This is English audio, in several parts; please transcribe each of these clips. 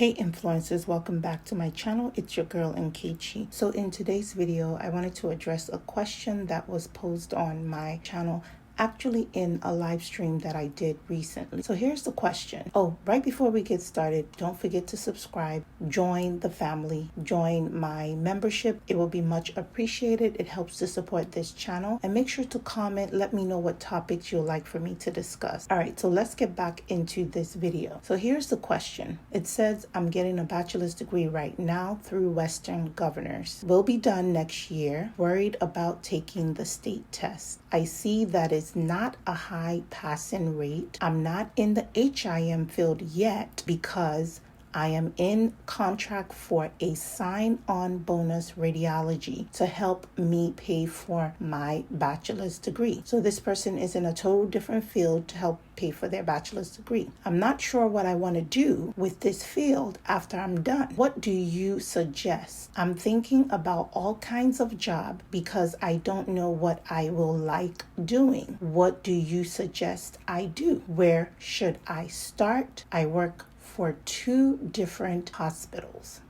Hey influencers, welcome back to my channel. It's your girl Nkechi. So in today's video, I wanted to address a question that was posed on my channel, actually in a live stream that I did recently. So here's the question. Oh, right before we get started, don't forget to subscribe, join the family, join my membership. It will be much appreciated. It helps to support this channel, and make sure to comment. Let me know what topics you'd like for me to discuss. All right, so let's get back into this video. So here's the question. It says, I'm getting a bachelor's degree right now through Western Governors. Will be done next year. Worried about taking the state test. I see that it's not a high passing rate. I'm not in the HIM field yet because I am in contract for a sign-on bonus radiology to help me pay for my bachelor's degree. So this person is in a total different field to help pay for their bachelor's degree. I'm not sure what I want to do with this field after I'm done. What do you suggest? I'm thinking about all kinds of jobs because I don't know what I will like doing. What do you suggest I do? Where should I start? I work for 2 different hospitals.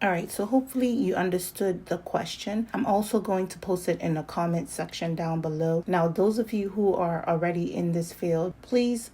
All right, so hopefully you understood the question. I'm also going to post it in the comment section down below. Now, those of you who are already in this field, please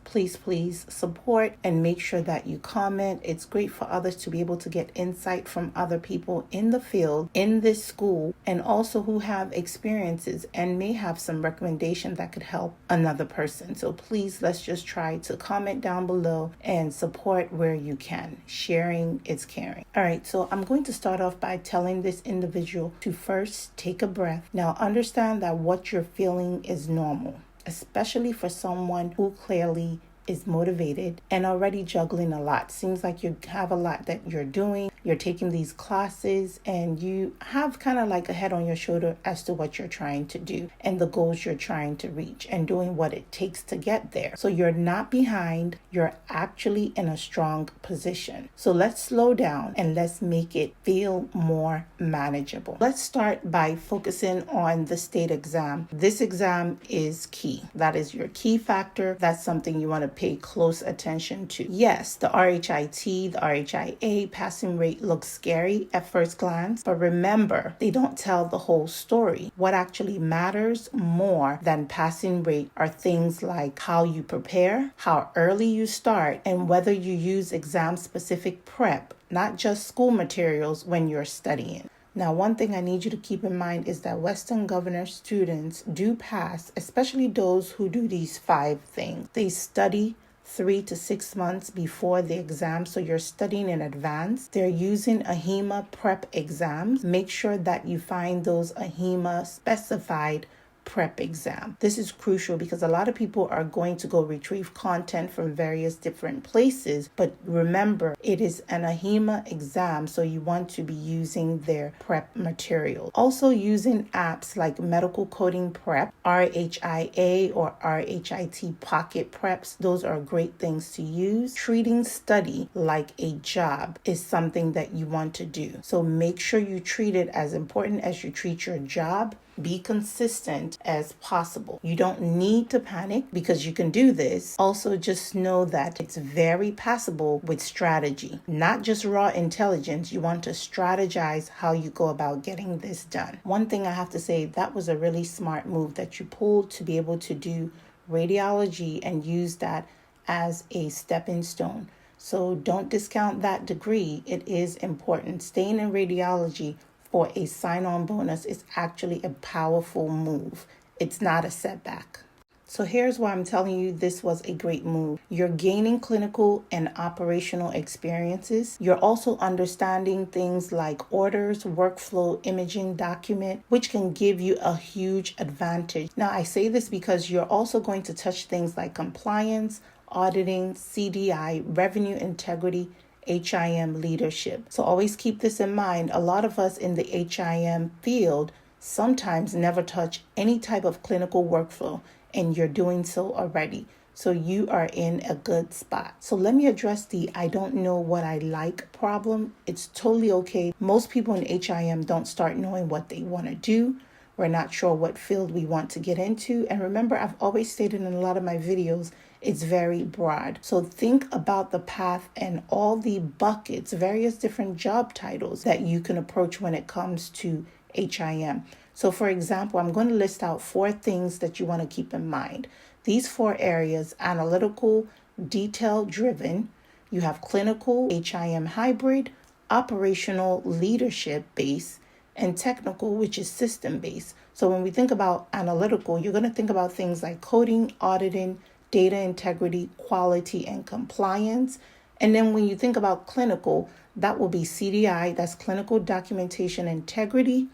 support and make sure that you comment. It's great for others to be able to get insight from other people in the field, in this school, and also who have experiences and may have some recommendation that could help another person. So please, let's just try to comment down below and support where you can. Sharing is caring. All right, so I'm going to start off by telling this individual to first take a breath. Now, understand that what you're feeling is normal, especially for someone who clearly is motivated and already juggling a lot. Seems like you have a lot that you're doing. You're taking these classes and you have kind of like a head on your shoulder as to what you're trying to do and the goals you're trying to reach and doing what it takes to get there. So you're not behind. You're actually in a strong position. So let's slow down and let's make it feel more manageable. Let's start by focusing on the state exam. This exam is key. That is your key factor. That's something you want to pay close attention to. Yes, the RHIT, the RHIA passing rate looks scary at first glance, but remember, they don't tell the whole story. What actually matters more than passing rate are things like how you prepare, how early you start, and whether you use exam-specific prep, not just school materials when you're studying. Now, one thing I need you to keep in mind is that Western Governor students do pass, especially those who do these 5 things. They study 3 to 6 months before the exam, so you're studying in advance. They're using AHIMA prep exams. Make sure that you find those AHIMA specified prep exam. This is crucial because a lot of people are going to go retrieve content from various different places, but remember, it is an AHIMA exam, so you want to be using their prep material. Also using apps like Medical Coding Prep, RHIA or RHIT Pocket Preps. Those are great things to use. Treating study like a job is something that you want to do. So make sure you treat it as important as you treat your job. Be consistent as possible. You don't need to panic because you can do this. Also, just know that it's very passable with strategy, not just raw intelligence. You want to strategize how you go about getting this done. One thing I have to say, that was a really smart move that you pulled to be able to do radiology and use that as a stepping stone. So don't discount that degree. It is important. Staying in radiology for a sign-on bonus is actually a powerful move. It's not a setback. So here's why I'm telling you this was a great move. You're gaining clinical and operational experiences. You're also understanding things like orders, workflow, imaging, document, which can give you a huge advantage. Now, I say this because you're also going to touch things like compliance, auditing, CDI, revenue integrity, HIM leadership. So always keep this in mind. A lot of us in the HIM field sometimes never touch any type of clinical workflow, and you're doing so already. So you are in a good spot. So let me address the I don't know what I like problem. It's totally okay. Most people in HIM don't start knowing what they want to do. We're not sure what field we want to get into. And remember, I've always stated in a lot of my videos, It's very broad. So think about the path and all the buckets, various different job titles that you can approach when it comes to HIM. So for example, I'm going to list out 4 things that you want to keep in mind. These 4 areas: analytical, detail driven, you have clinical, HIM hybrid, operational, leadership based, and technical, which is system based. So when we think about analytical, you're going to think about things like coding, auditing, data integrity, quality, and compliance. And then when you think about clinical, that will be CDI, that's clinical documentation integrity,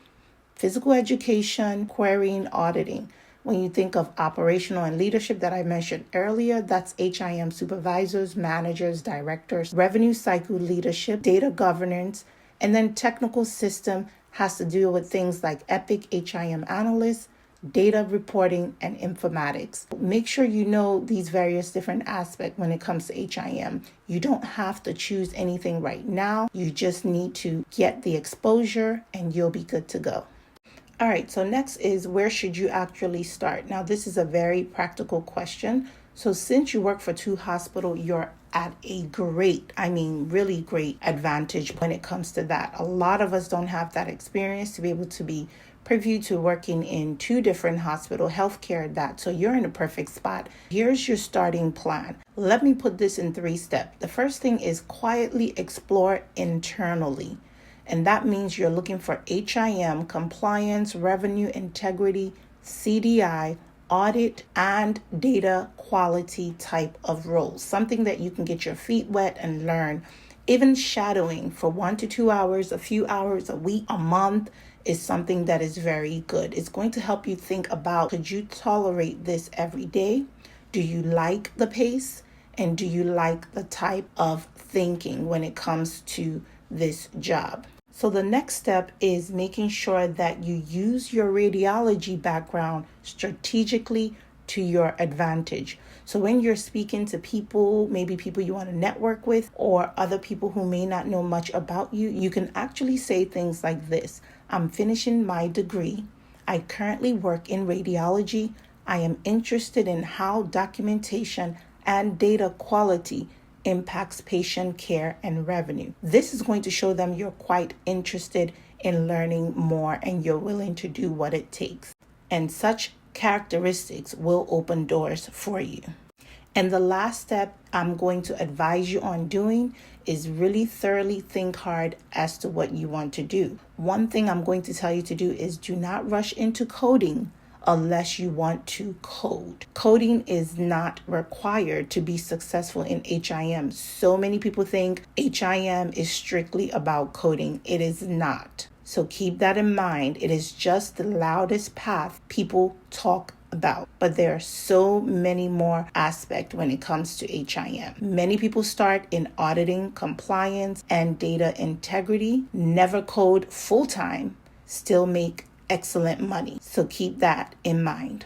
physical education, querying, auditing. When you think of operational and leadership that I mentioned earlier, that's HIM supervisors, managers, directors, revenue cycle leadership, data governance, and then technical system has to deal with things like Epic HIM analysts, data reporting, and informatics. Make sure you know these various different aspects when it comes to HIM. You don't have to choose anything right now. You just need to get the exposure and you'll be good to go. All right, so next is, where should you actually start? Now, this is a very practical question. So since you work for 2 hospitals, you're at a great, really great advantage when it comes to that. A lot of us don't have that experience to be able to be privy to working in 2 different hospital healthcare that. So you're in a perfect spot. Here's your starting plan. Let me put this in 3 steps. The first thing is quietly explore internally. And that means you're looking for HIM, compliance, revenue integrity, CDI, audit, and data quality type of roles. Something that you can get your feet wet and learn. Even shadowing for 1 to 2 hours, a few hours, a week, a month is something that is very good. It's going to help you think about, could you tolerate this every day? Do you like the pace? And do you like the type of thinking when it comes to this job? So the next step is making sure that you use your radiology background strategically to your advantage. So when you're speaking to people, maybe people you want to network with or other people who may not know much about you, you can actually say things like this: I'm finishing my degree. I currently work in radiology. I am interested in how documentation and data quality impacts patient care and revenue. This is going to show them you're quite interested in learning more and you're willing to do what it takes. And such characteristics will open doors for you. And the last step I'm going to advise you on doing is really thoroughly think hard as to what you want to do. One thing I'm going to tell you to do is do not rush into coding unless you want to code. Coding is not required to be successful in HIM. So many people think HIM is strictly about coding. It is not. So keep that in mind. It is just the loudest path people talk about. But there are so many more aspects when it comes to HIM. Many people start in auditing, compliance, and data integrity, never code full-time, still make excellent money. So keep that in mind.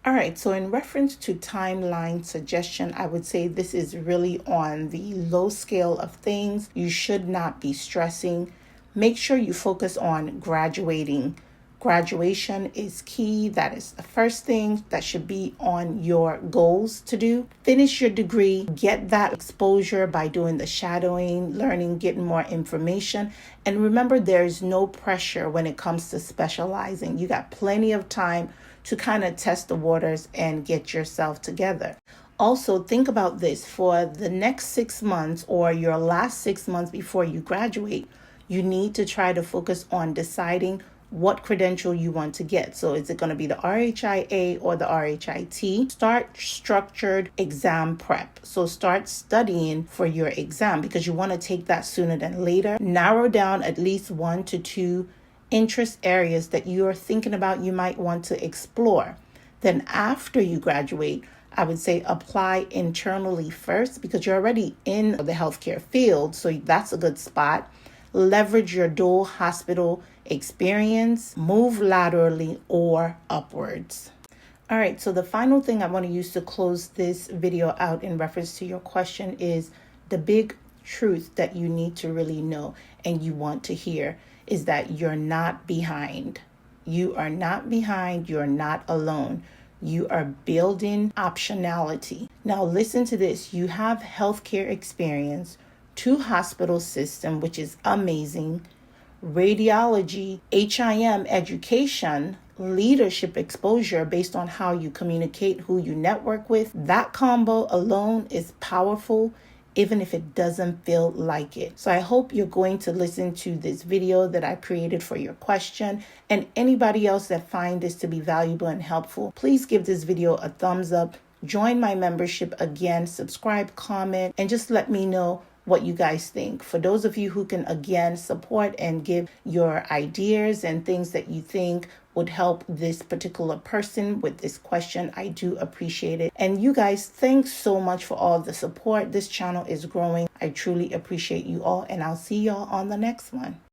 All right, so in reference to timeline suggestion, I would say this is really on the low scale of things. You should not be stressing. Make sure you focus on graduating. Graduation is key. That is the first thing that should be on your goals to do. Finish your degree, get that exposure by doing the shadowing, learning, getting more information. And remember, there's no pressure when it comes to specializing. You got plenty of time to kind of test the waters and get yourself together. Also, think about this. For the next 6 months or your last 6 months before you graduate, you need to try to focus on deciding what credential you want to get. So is it going to be the RHIA or the RHIT? Start structured exam prep. So start studying for your exam because you want to take that sooner than later. Narrow down at least 1 to 2 interest areas that you're thinking about you might want to explore. Then after you graduate, I would say apply internally first because you're already in the healthcare field. So that's a good spot. Leverage your dual hospital experience, move laterally or upwards. All right, so the final thing I want to use to close this video out in reference to your question is the big truth that you need to really know and you want to hear is that you're not behind. You are not behind. You're not alone. You are building optionality. Now listen to this. You have healthcare experience, 2 hospital system, which is amazing, radiology, HIM education, leadership exposure based on how you communicate, who you network with. That combo alone is powerful, even if it doesn't feel like it. So I hope you're going to listen to this video that I created for your question. And anybody else that find this to be valuable and helpful, please give this video a thumbs up. Join my membership again, subscribe, comment, and just let me know what you guys think. For those of you who can again support and give your ideas and things that you think would help this particular person with this question, I do appreciate it. And you guys, thanks so much for all the support. This channel is growing. I truly appreciate you all, and I'll see y'all on the next one.